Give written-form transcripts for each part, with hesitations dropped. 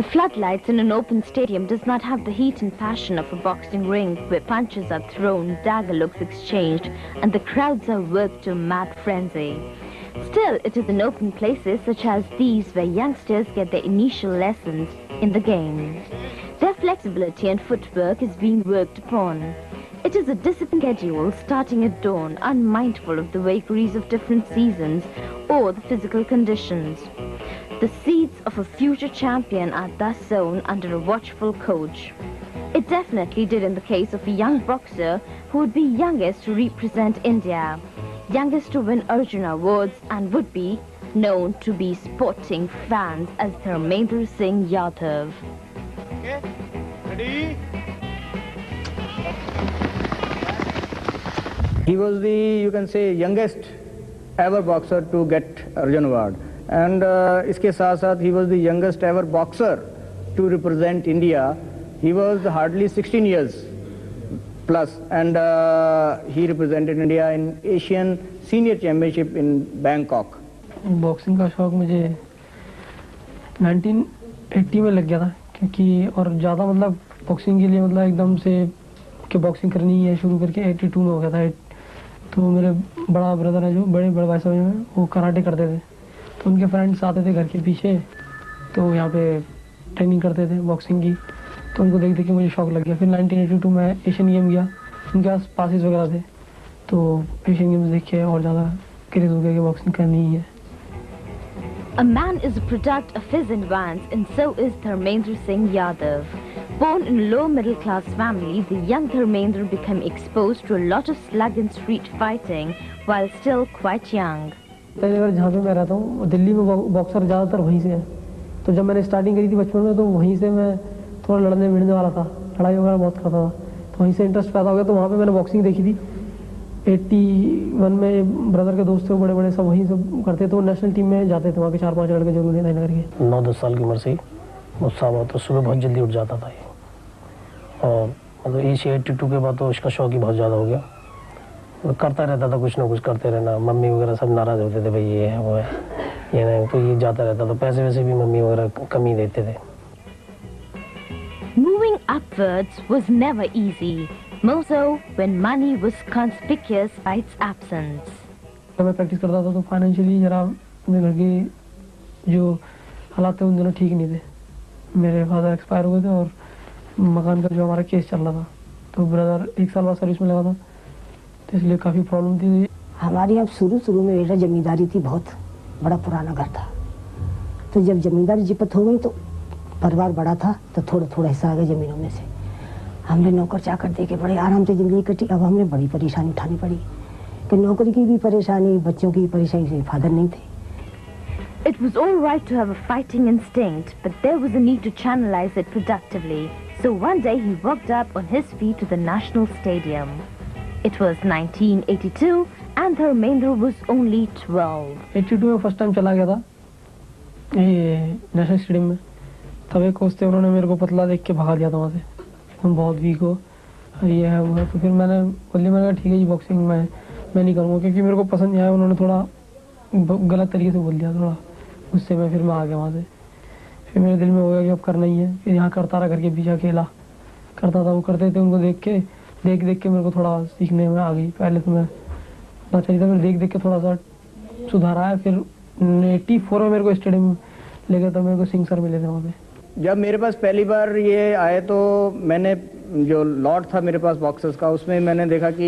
The floodlights in an open stadium does not have the heat and passion of a boxing ring where punches are thrown, dagger looks exchanged, and the crowds are worked to mad frenzy. Still, it is in open places such as these where youngsters get their initial lessons in the game. Their flexibility and footwork is being worked upon. It is a disciplined schedule starting at dawn, unmindful of the vagaries of different seasons or the physical conditions. The seeds of a future champion are thus sown under a watchful coach. It definitely did in the case of a young boxer who would be youngest to represent India, youngest to win Arjuna Awards, and would be known to be sporting fans as Dharmendra Singh Yadav. Okay, ready? He was the, you can say, youngest ever boxer to get Arjuna Award. And इसके साथ साथ he was the youngest ever boxer to represent India. He was hardly 16 years plus, and he represented India in Asian Senior Championship in Bangkok. Boxing का शौक मुझे 1980 में लग गया था, क्योंकि और ज़्यादा मतलब बॉक्सिंग के लिए मतलब एकदम से कि बॉक्सिंग करनी है शुरू करके 82 में हो गया था। तो मेरे बड़ा ब्रदर है जो बड़े भाई साहब हैं, वो कराटे करते थे, तो उनके फ्रेंड्स आते थे घर के पीछे, तो यहाँ पे ट्रेनिंग करते थे बॉक्सिंग की, तो उनको देख के मुझे शौक लग गया। फिर 1982 में एशियन गेम गया, उनके पास पासिस वगैरह थे, तो एशियन गेम्स देख के और ज़्यादा क्रेज हो गया कि बॉक्सिंग करनी ही है। A man is a product of his environs, and so is Dharmendra Singh Yadav. Born in a low-middle-class family, the young Dharmendra became exposed to a lot of slug and street fighting while still quite young. जहाँ पे मैं रहता हूँ दिल्ली में boxer ज़्यादातर वहीं से हैं, तो जब मैंने स्टार्टिंग करी थी बचपन में, तो वहीं से मैं थोड़ा लड़ने भिड़ने वाला था, लड़ाई वगैरह बहुत करता था, तो वहीं से इंटरेस्ट पैदा हो गया। तो वहाँ पे मैंने बॉक्सिंग देखी थी। 81 में ब्रदर के दोस्त थे बड़े बड़े, सब वहीं सब करते, तो नेशनल टीम में जाते थे, वहाँ के 4-5 लड़के जरूर थे करके। 9-10 साल की उम्र से ही उत्साह हुआ, तो सुबह बहुत जल्दी उठ जाता था ये, और मतलब एज 82 के बाद तो इसका शौक ही बहुत ज़्यादा हो गया। करता रहता था, कुछ ना कुछ करते रहना। मम्मी वगैरह सब नाराज़ होते थे, भाई ये है वो है ये नहीं, तो ये जाता रहता था। पैसे वैसे भी मम्मी वगैरह कम ही देते थे। Moving upwards was never easy, more so when money was conspicuous by its absence. जब मैं प्रैक्टिस करता था तो फाइनेंशियली जरा मेरे घर के जो हालात थे उन दिनों ठीक नहीं थे। मेरे फादर एक्सपायर हो गए थे और मकान का जो हमारा केस चल रहा था, तो ब्रदर 1 साल बाद सर्विस में लगा था, तो इसलिए काफ़ी प्रॉब्लम थी। हमारे यहाँ शुरू में मेरा जमींदारी थी, बहुत बड़ा पुराना घर था, तो जब जमींदारी जिपत हो गई तो परिवार बड़ा था, तो थोड़ा हिस्सा आ गया ज़मीनों में से। हमने नौकर चाकर दे के बड़े आराम से ज़िंदगी कटी। अब हमने बड़ी परेशानी उठानी पड़ी कि नौकरी की भी परेशानी, बच्चों की परेशानी से फादर नहीं थे। It was all right to have a fighting instinct, but there was a need to channelize it productively. So one day he walked up on his feet to the National Stadium. It was 1982 and Dharmendra was only 12. 82 में first time चला गया था ये national stadium में। तब एक coach थे, उन्होंने मेरे को पतला देख के भगा दिया था वहाँ से, तुम बहुत वीक हो, ये है वो है। तो फिर मैंने कहा ठीक है जी, बॉक्सिंग मैं नहीं करूँगा, क्योंकि मेरे को पसंद नहीं आया। उन्होंने थोड़ा गलत तरीके से बोल दिया, थोड़ा उससे फिर मैं आ गया वहाँ से। फिर मेरे दिल में हो गया कि अब करना ही है। फिर यहाँ करता रहा, घर के पीछे अकेला करता था, वो करते थे, उनको देख के मेरे को थोड़ा सीखने में आ गई। पहले तो मैं पता चली था, फिर देख के थोड़ा सा सुधार आया। फिर 84 में मेरे को स्टेडियम ले गया था, मेरे को सिंह सर मिले थे वहाँ पे। जब मेरे पास पहली बार ये आए तो मैंने जो लॉट था मेरे पास बॉक्सर्स का, उसमें मैंने देखा कि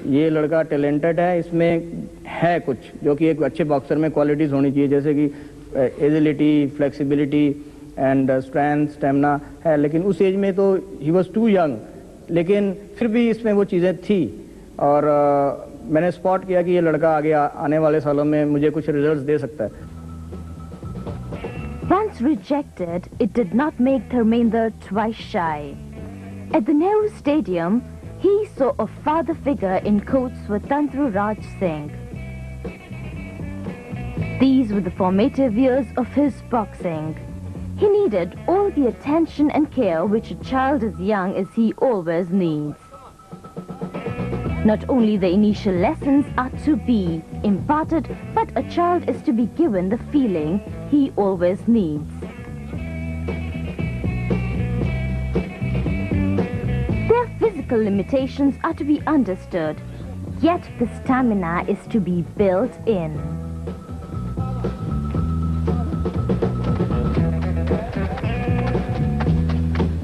ये लड़का टैलेंटेड है, इसमें है कुछ जो कि एक अच्छे बॉक्सर में क्वालिटीज़ होनी चाहिए, जैसे कि agility, flexibility and strength, stamina है। लेकिन उस एज में तो ही वॉज टू यंग, लेकिन फिर भी इसमें वो चीज़ें थी। और मैंने स्पॉट किया कि ये लड़का आगे आने वाले सालों में मुझे कुछ रिजल्ट्स दे सकता है। Once rejected, it did not make Dharmendra twice shy. At the Nehru Stadium, he saw a father figure in Koteshwar Rao Singh. These were the formative years of his boxing. He needed all the attention and care which a child as young as he always needs. Not only the initial lessons are to be imparted, but a child is to be given the feeling he always needs. Their physical limitations are to be understood, yet the stamina is to be built in.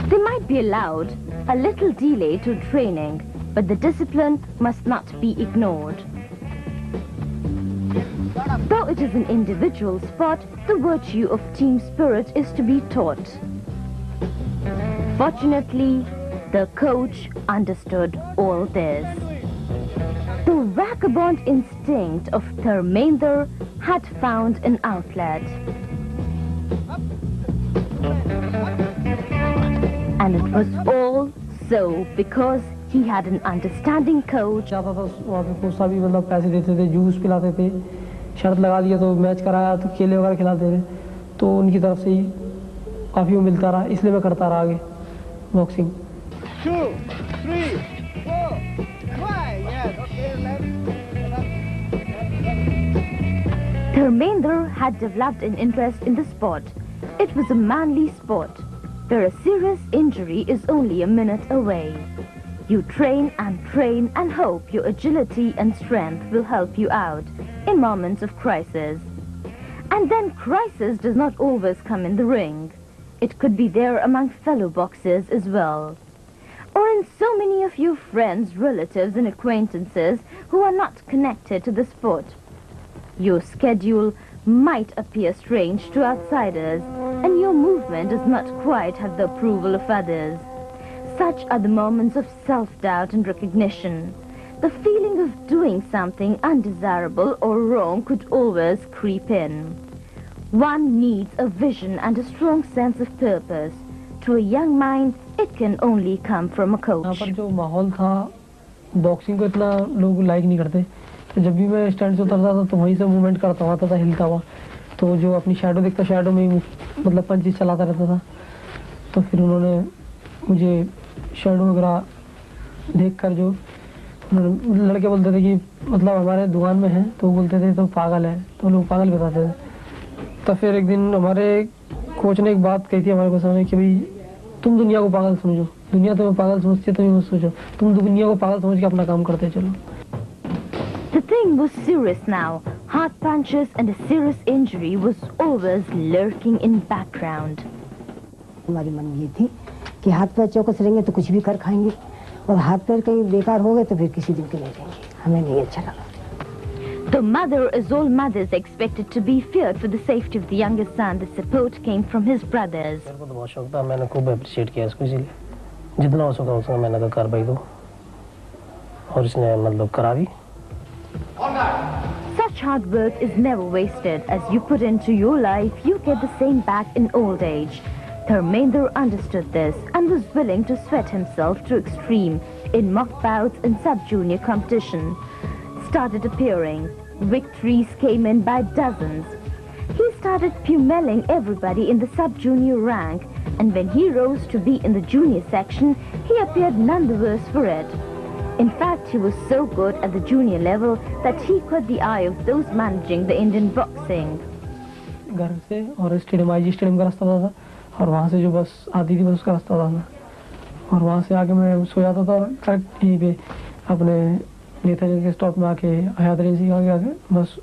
They might be allowed a little delay to training, but the discipline must not be ignored. Though it is an individual sport, the virtue of team spirit is to be taught. Fortunately, the coach understood all this. The vagabond instinct of Dharmender had found an outlet. And it was all so because he had an understanding coach. जाता था वहाँ पे coach साहब भी मतलब पैसे देते थे, जूस पिलाते थे, शर्त लगा दिया तो मैच कराया तो केले वगैरह खिलाते थे, तो उनकी तरफ से ही काफ़ी वो मिलता रहा, इसलिए मैं करता रहा आगे boxing. 2, 3, 4, 5. Yes, okay, left. Dharmender had developed an interest in the sport. It was a manly sport, where a serious injury is only a minute away. You train and hope your agility and strength will help you out in moments of crisis. And then crisis does not always come in the ring. It could be there among fellow boxers as well. Or in so many of your friends, relatives and acquaintances who are not connected to the sport. Your schedule might appear strange to outsiders, and your movement does not quite have the approval of others. Such are the moments of self-doubt and recognition. The feeling of doing something undesirable or wrong could always creep in. One needs a vision and a strong sense of purpose. To a young mind, it can only come from a coach. यहाँ पर जो माहौल था, boxing को इतना लोग like नहीं करते. तो जब भी मैं स्टैंड से उतरता था तो वहीं से मूवमेंट करता हुआ था हिलता हुआ. तो जो अपनी शैडो दिखता, शैडो में ही मतलब पंचेस चलाता रहता था. तो फिर उन्होंने मुझे शैडो वगैरह देखकर जो लड़के बोलते थे कि मतलब हमारे दुकान में है, तो बोलते थे तो पागल है, तो लोग पागल बताते थे. तो फिर एक दिन हमारे कोच ने एक बात कही थी हमारे को सामने कि भाई तुम दुनिया को पागल समझो, दुनिया तुम्हें पागल समझती है, तुम मत सोचो, तुम दुनिया को पागल समझ के अपना काम करते चलो. The thing was serious now. Hard punches and a serious injury was always lurking in background. हमारी मन ये थी कि हाथ पैर चौकस रहेंगे तो कुछ भी कर खाएंगे, और हाथ पैर कहीं बेकार हो गए तो फिर किसी दिन के नहीं रहेंगे. हमें नहीं अच्छा लगा. The mother, as all mothers, expected to be feared for the safety of the youngest son. The support came from his brothers. मेरे को तो बहुत शौक था, मैंने खूब अप्रिशिएट किया इसको, इसीलिए जितना हो सका उसका मैंने कहा कर भाई दो, और इसने मतलब करा भी. Such hard work is never wasted. As you put into your life, you get the same back in old age. Dharmender understood this and was willing to sweat himself to extreme in mock bouts and sub-junior competition. Started appearing. Victories came in by dozens. He started pummeling everybody in the sub-junior rank, and when he rose to be in the junior section, he appeared none the worse for it. In fact, he was so good at the junior level that he caught the eye of those managing the Indian boxing. घर से और stadium, IG stadium का रास्ता था, और वहाँ से जो बस आती थी बस उसका रास्ता था, और वहाँ से आके मैं सो जाता था करेक्ट यहीं पे अपने नेताजी के स्टॉप में आके हयात रेंसी आगे बस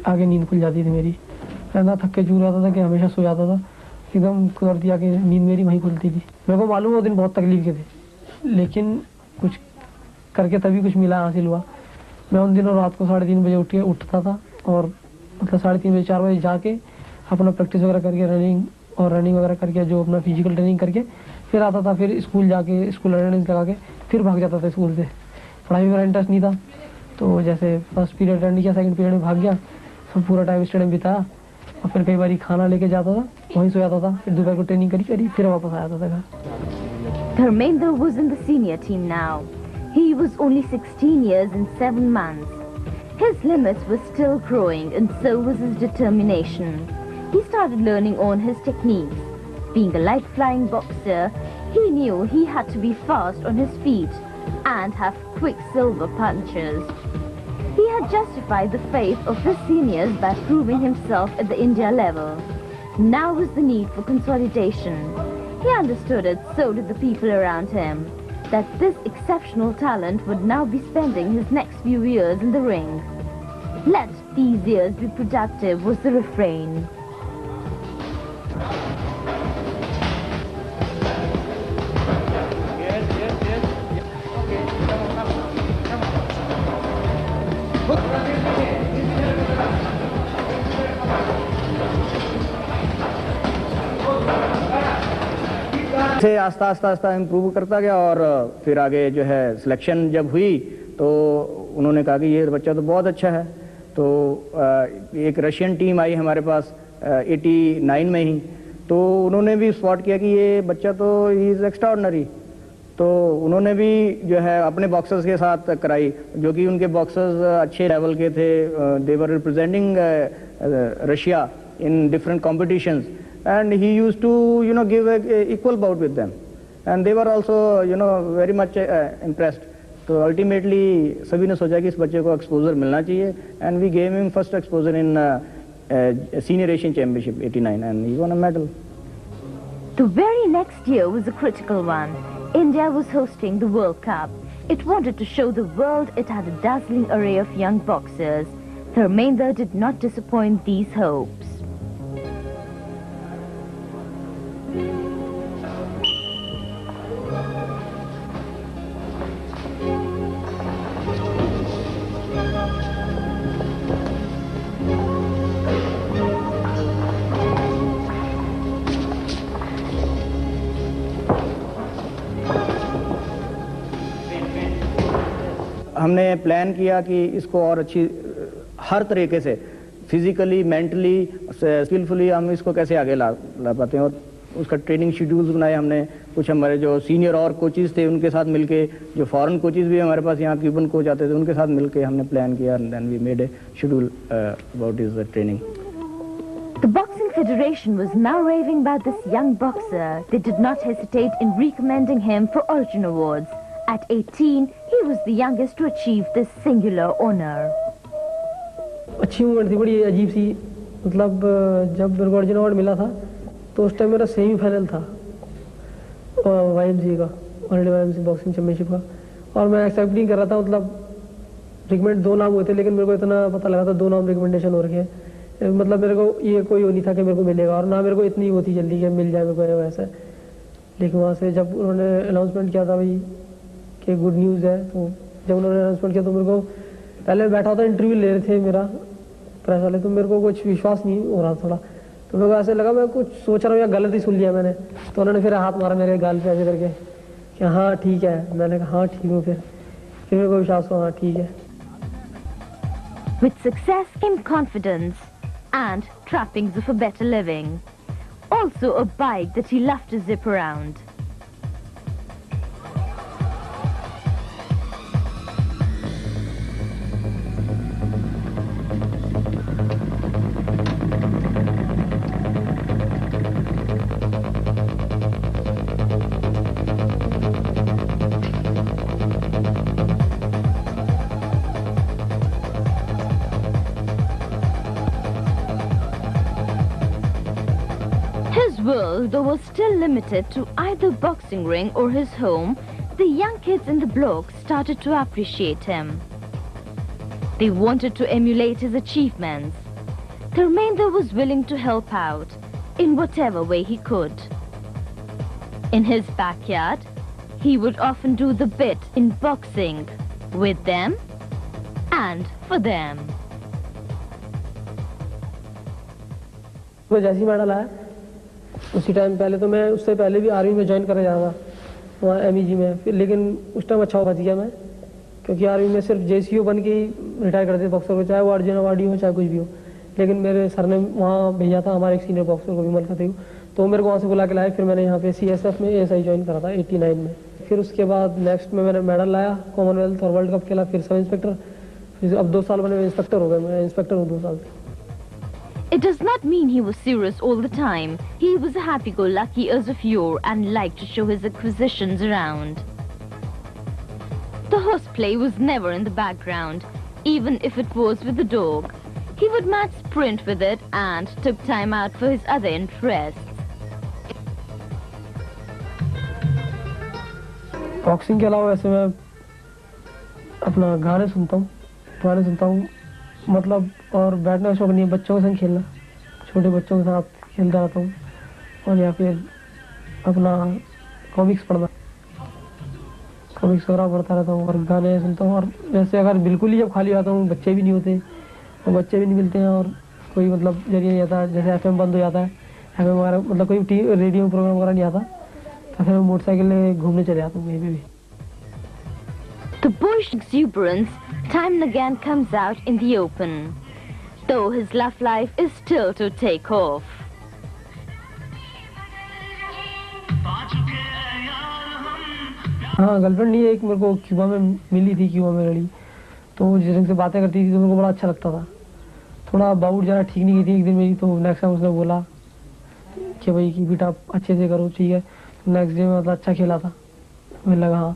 आगे नींद खुल जाती थी मेरी. इतना थक के चूर आता था कि हमेशा सो जाता था, एकदम कुदरती आके नींद मेरी वहीं खुलती थी. मेरे को मालूम वो दिन बहुत तकलीफ के थे, लेकिन कुछ करके तभी कुछ मिला, हासिल हुआ. मैं उन दिनों रात को 3:30 बजे उठता था, और मतलब 3:30 बजे 4 बजे जाके अपना प्रैक्टिस वगैरह करके रनिंग वगैरह करके जो अपना फिजिकल ट्रेनिंग करके फिर आता था. फिर स्कूल जाके स्कूल अटेंडेंस लगा के फिर भाग जाता था स्कूल से. पढ़ाई में मेरा इंटरेस्ट नहीं था, तो जैसे फर्स्ट पीरियड अटेंड किया, सेकंड पीरियड में भाग गया, सब पूरा टाइम स्टेडियम बिताया, और फिर कई बार खाना लेके जाता था, वहीं सो जाता था. फिर दोपहर को ट्रेनिंग करी फिर वापस आ जाता था घर. Dharmender was in the senior team now. He was only 16 years and 7 months. His limits were still growing, and so was his determination. He started learning on his techniques. Being a light-flying boxer, he knew he had to be fast on his feet and have quick silver punches. He had justified the faith of his seniors by proving himself at the India level. Now was the need for consolidation. He understood it, so did the people around him, that this exceptional talent would now be spending his next few years in the ring. Let these years be productive was the refrain. से आस्ता आस्ता improve करता गया और फिर आगे जो है सिलेक्शन जब हुई तो उन्होंने कहा कि ये बच्चा तो बहुत अच्छा है। तो एक रशियन टीम आई हमारे पास 89 में ही, तो उन्होंने भी स्पॉट किया कि ये बच्चा तो ही इज़ एक्स्ट्राऑर्डिनरी। तो उन्होंने भी जो है अपने बॉक्सर्स के साथ कराई, जो कि उनके बॉक्सर्स अच्छे लेवल के थे। They were representing Russia in different competitions and he used to give a equal bout with them and they were also very much impressed. तो ultimately सभी ने सोचा कि इस बच्चे को एक्सपोजर मिलना चाहिए and we gave him first exposure in senior Asian championship 89 and he won a medal. The very next year was a critical one. India was hosting the World Cup. It wanted to show the world it had a dazzling array of young boxers. Dharmendra did not disappoint these hopes. हमने plan किया कि इसको और अच्छी हर तरीके से physically mentally skilfully हम इसको कैसे आगे ला पाते हैं और उसका ट्रेनिंग शेड्यूल्स बनाए हमने। कुछ हमारे जो सीनियर और कोचेस थे उनके साथ मिलके, जो फॉरेन कोचेस भी हमारे पास यहाँ क्यूबन कोच आते थे उनके साथ मिलके हमने प्लान किया and then we made a schedule about his training. The Boxing Federation was now raving about this young boxer. They did not hesitate in recommending him for Arjuna Awards. At 18, he was the youngest to achieve this singular honor. अच्छी movement थी, बड़ी अजीब सी। मतलब जब मेरे को Arjun award मिला था तो उस टाइम मेरा सेमीफाइनल था YMC का, वर्ल्ड YMC बॉक्सिंग चैंपियनशिप का, और मैं एक्सेप्ट नहीं कर रहा था। मतलब रिकमेंड 2 नाम हुए थे लेकिन मेरे को इतना पता लगा था 2 नाम रिकमेंडेशन हो रखे हैं। मतलब मेरे को ये कोई वो नहीं था कि मेरे को मिलेगा, और ना मेरे को इतनी होती जल्दी कि मिल जाए मेरे को वैसा। लेकिन वहाँ से जब उन्होंने अनाउंसमेंट किया था भाई कि गुड न्यूज़ है, तो जब उन्होंने अनाउंसमेंट किया तो मेरे को पहले बैठा था, इंटरव्यू ले रहे थे मेरा प्रेस वाले, तो मेरे को कुछ विश्वास नहीं हो रहा थोड़ा। तो मेरे को ऐसे लगा मैं कुछ सोच रहा हूँ या गलत ही सुन लिया मैंने। तो उन्होंने फिर हाथ मारा मेरे गाल पे ऐसे करके कि हाँ ठीक है। मैंने कहा हाँ ठीक हूँ। फिर मेरे को विश्वास हुआ हाँ ठीक है। With success came confidence and trappings of a better living. Also a bike that he loved to zip around. World, though, was still limited to either boxing ring or his home, the young kids in the block started to appreciate him. They wanted to emulate his achievements. Dharmendra was willing to help out in whatever way he could. In his backyard, he would often do the bit in boxing with them and for them. वो जैसी medal आया उसी time पहले तो मैं उससे पहले भी आर्मी में ज्वाइन करने जा रहा था वहाँ MEG में। फिर लेकिन उस टाइम अच्छा बच गया मैं, क्योंकि आर्मी में सिर्फ JCO बन के ही रिटायर करते बॉक्सर को, चाहे वो अर्जुन अवार्ड ही हो चाहे कुछ भी हो। लेकिन मेरे सर ने वहाँ भेजा था हमारे एक सीनियर बॉक्सर को विमल खते को, तो मेरे को वहाँ से बुला के लाया। फिर मैंने यहाँ पे CSF में ASI ज्वाइन करा था 89 में। फिर उसके बाद नेक्स्ट में मैंने मेडल लाया, कॉमनवेल्थ और वर्ल्ड कप खेला, फिर सब इंस्पेक्टर। फिर अब 2 साल मैंने इंस्पेक्टर हो गए, मैं इंस्पेक्टर हूँ 2 साल से। It does not mean he was serious all the time. He was a happy-go-lucky as of yore and liked to show his acquisitions around. The horseplay was never in the background, even if it was with the dog. He would match sprint with it and took time out for his other interests. Boxing के अलावा वैसे मैं अपना गाने सुनता हूँ मतलब, और बैठने का शौक नहीं है, बच्चों के संग खेलना, छोटे बच्चों के साथ खेलता रहता हूँ, और या फिर अपना कॉमिक्स पढ़ना, कॉमिक्स वगैरह पढ़ता रहता हूँ और गाने सुनता हूँ। और वैसे अगर बिल्कुल ही जब खाली आता हूँ, बच्चे भी नहीं होते और बच्चे भी नहीं मिलते हैं और कोई मतलब जरिए नहीं आता, जैसे एफएम बंद हो जाता है, एफएम वगैरह मतलब कोई रेडियो प्रोग्राम वगैरह नहीं आता, तो फिर मैं मोटरसाइकिल में घूमने चले जाता हूँ कहीं पे भी। The boyish exuberance time and again comes out in the open, though his love life is still to take off. हाँ, गर्लफ्रेंड नहीं है, एक मेरे को क्यूबा में मिली थी, क्यूबा में लड़ी, तो जिस ढंग से बातें करती थी तो मेरे को बड़ा अच्छा लगता था। थोड़ा बाउट ज़रा ठीक नहीं की थी एक दिन मेरी, तो नेक्स्ट टाइम उसने बोला कि भाई कि बेटा अच्छे से करो, ठीक है। नेक्स्ट डे में मतलब अच्छा खेला था, मुझे लगा हाँ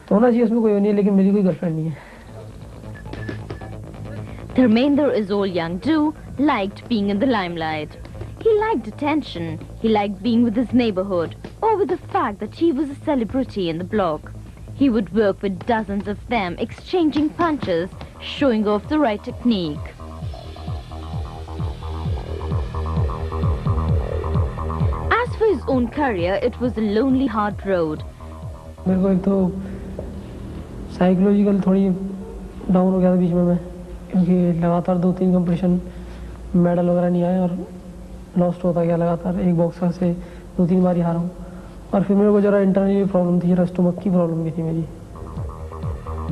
तो होना चाहिए, उसमें कोई नहीं है, लेकिन मेरी कोई गर्लफ्रेंड नहीं है। Dharmender, as all young do, liked being in the limelight. He liked attention, he liked being with his neighborhood, or with the fact that he was a celebrity in the block. He would work with dozens of them, exchanging punches, showing off the right technique. As for his own career, it was a lonely, hard road. मेरे को एक तो psychological थोड़ी down हो गया था बीच में मैं, क्योंकि लगातार 2-3 कंपटीशन मेडल वगैरह नहीं आए और लॉस्ट होता गया लगातार, एक बॉक्सर से 2-3 बार ही हारा हूँ। और फिर मेरे को जरा इंटरनली प्रॉब्लम थी, जरा स्टमक की प्रॉब्लम भी थी मेरी।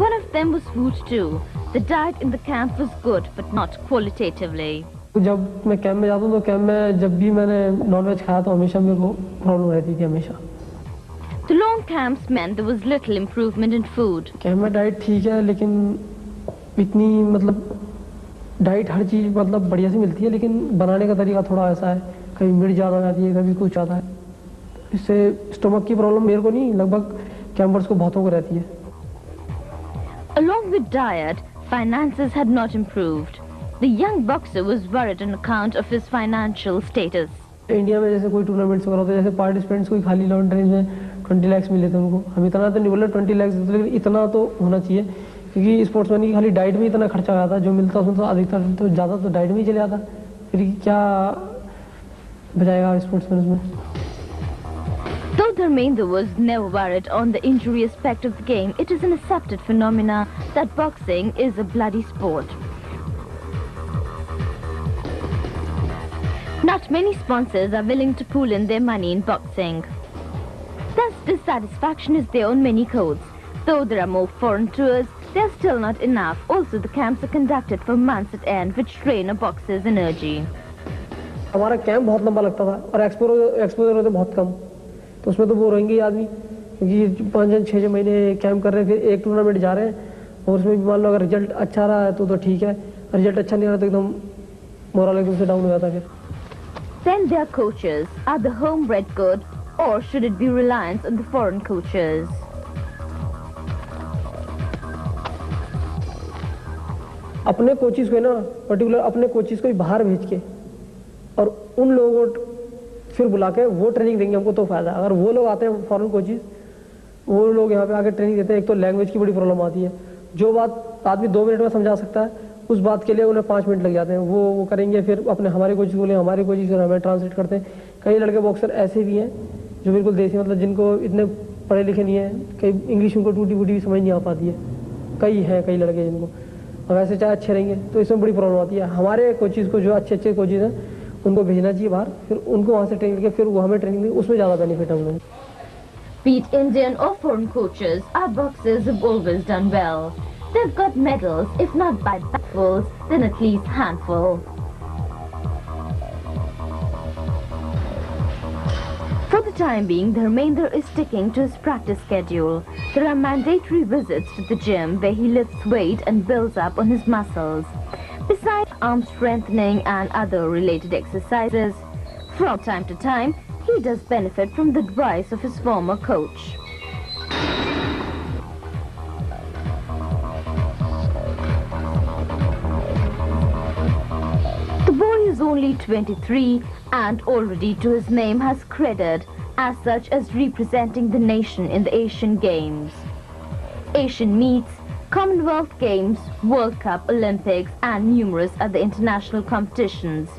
One of them was food too. The diet in the camp was good, but not qualitatively. जब मैं कैंप में जाता हूँ तो कैंप में जब भी मैंने नॉनवेज खाया तो हमेशा मेरे को प्रॉब्लम रहती थी हमेशा। The long camps meant there was little improvement in food. Camp में डाइट ठीक है, लेकिन इतनी मतलब डाइट हर चीज़ मतलब बढ़िया से मिलती है, लेकिन बनाने का तरीका थोड़ा ऐसा है, कभी मिर्च ज़्यादा हो जाती है, कभी कुछ आता है। इससे स्टमक की प्रॉब्लम मेरे को नहीं, लगभग कैंपर्स को बहुतों को रहती है। Along with diet, finances had not improved. The young boxer was worried on account of his financial status. India में जैसे कोई टूर्नामेंट्स वगैरह होते हैं, जैसे पार्टिसिपेंट्स कोई खाली लॉन्ग रेंज में 20 लाख मिले थे उनको, हम इतना तो नहीं बोले 20 लाख, लेकिन इतना तो होना चाहिए, क्योंकि स्पोर्ट्समैन की खाली डाइट में इतना खर्चा हो जाता, जो मिलता उसमें तो अधिकतर तो ज़्यादा तो डाइट में ही चले जाता, फिर क्या बचाएगा स्पोर्ट्समैन उसमें। Though Dharmender was never worried on the injury aspect of the game, it is an accepted phenomena that boxing is a bloody sport. Not many sponsors are willing to pool in their money in boxing. Thus, dissatisfaction is there on many courts. Though there are more foreign tours, they are still not enough. Also, the camps are conducted for months at end, which drain a boxer's energy. हमारा camp बहुत लंबा लगता था और exposure होते बहुत कम, तो उसमें तो वो रहेंगे ही आदमी, क्योंकि 5-6 महीने कैंप कर रहे हैं, फिर एक टूर्नामेंट जा रहे हैं और उसमें भी मान लो अगर रिजल्ट अच्छा रहा है तो ठीक है, रिजल्ट अच्छा नहीं रहा तो एकदम मोरल एकदम से डाउन हो जाता है। फिर Then their coaches, are the homebred good, or should it be reliance on the foreign coaches? अपने कोचिज को ना पर्टिकुलर अपने कोचिज को बाहर भेज के और उन लोगों को फिर बुला के वो ट्रेनिंग देंगे हमको तो फायदा है। अगर वो लोग आते हैं फॉरेन कोचिज, वो लोग यहाँ पे आके ट्रेनिंग देते हैं, एक तो लैंग्वेज की बड़ी प्रॉब्लम आती है, जो बात आदमी 2 मिनट में समझा सकता है उस बात के लिए उन्हें 5 मिनट लग जाते हैं, वो करेंगे, फिर अपने हमारे कोचिज बोले हमारे कोचिज फिर हमें ट्रांसलेट करते हैं। कई लड़के बॉक्सर ऐसे भी हैं जो बिल्कुल देसी, मतलब जिनको इतने पढ़े लिखे नहीं है, कई इंग्लिश उनको टूटी फूटी भी समझ नहीं आ पाती है, कई हैं कई लड़के जिनको, वैसे चाहे अच्छे रहेंगे तो इसमें बड़ी प्रॉब्लम आती है। हमारे कोचिज को जो अच्छे कोचिज हैं उनको भेजना चाहिए बाहर, फिर उनको वहाँ से ट्रेनिंग करके फिर वो हमें ट्रेनिंग देंगे, उसमें ज़्यादा बेनिफिट है हम लोग। Be it Indian or foreign coaches, our boxers have always done well. They've got medals, if not by bagfuls, then at least handful. For the time being, Dharmender is sticking to his practice schedule. There are mandatory visits to the gym where he lifts weight and builds up on his muscles. Besides arm strengthening and other related exercises, from time to time, he does benefit from the advice of his former coach. only 23 and already to his name has credit as such as representing the nation in the Asian Games. Asian meets, Commonwealth Games, World Cup, Olympics and numerous other international competitions.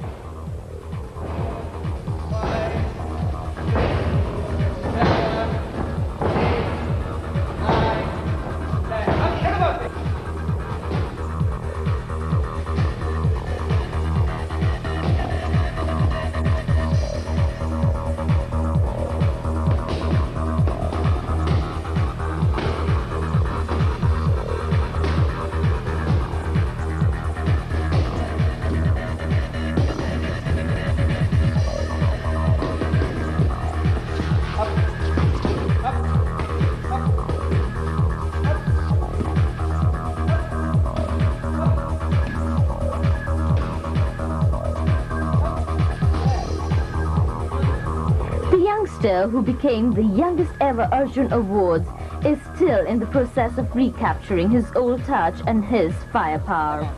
Who became the youngest ever Arjuna Awards is still in the process of recapturing his old touch and his firepower.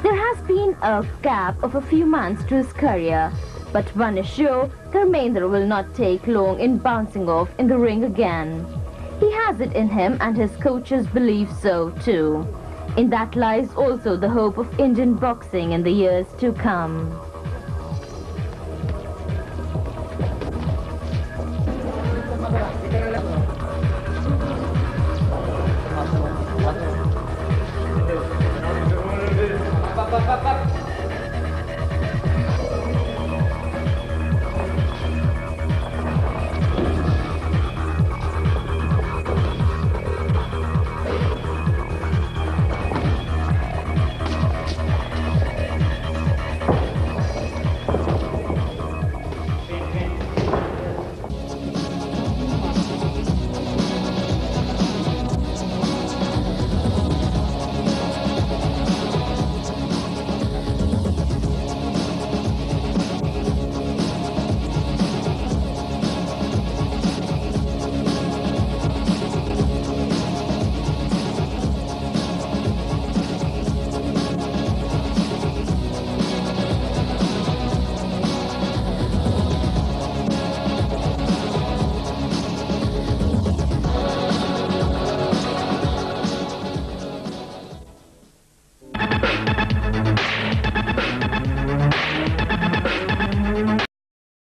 There has been a gap of a few months to his career, but one is sure, Dharmendra will not take long in bouncing off in the ring again. He has it in him and his coaches believe so too. In that lies also the hope of Indian boxing in the years to come.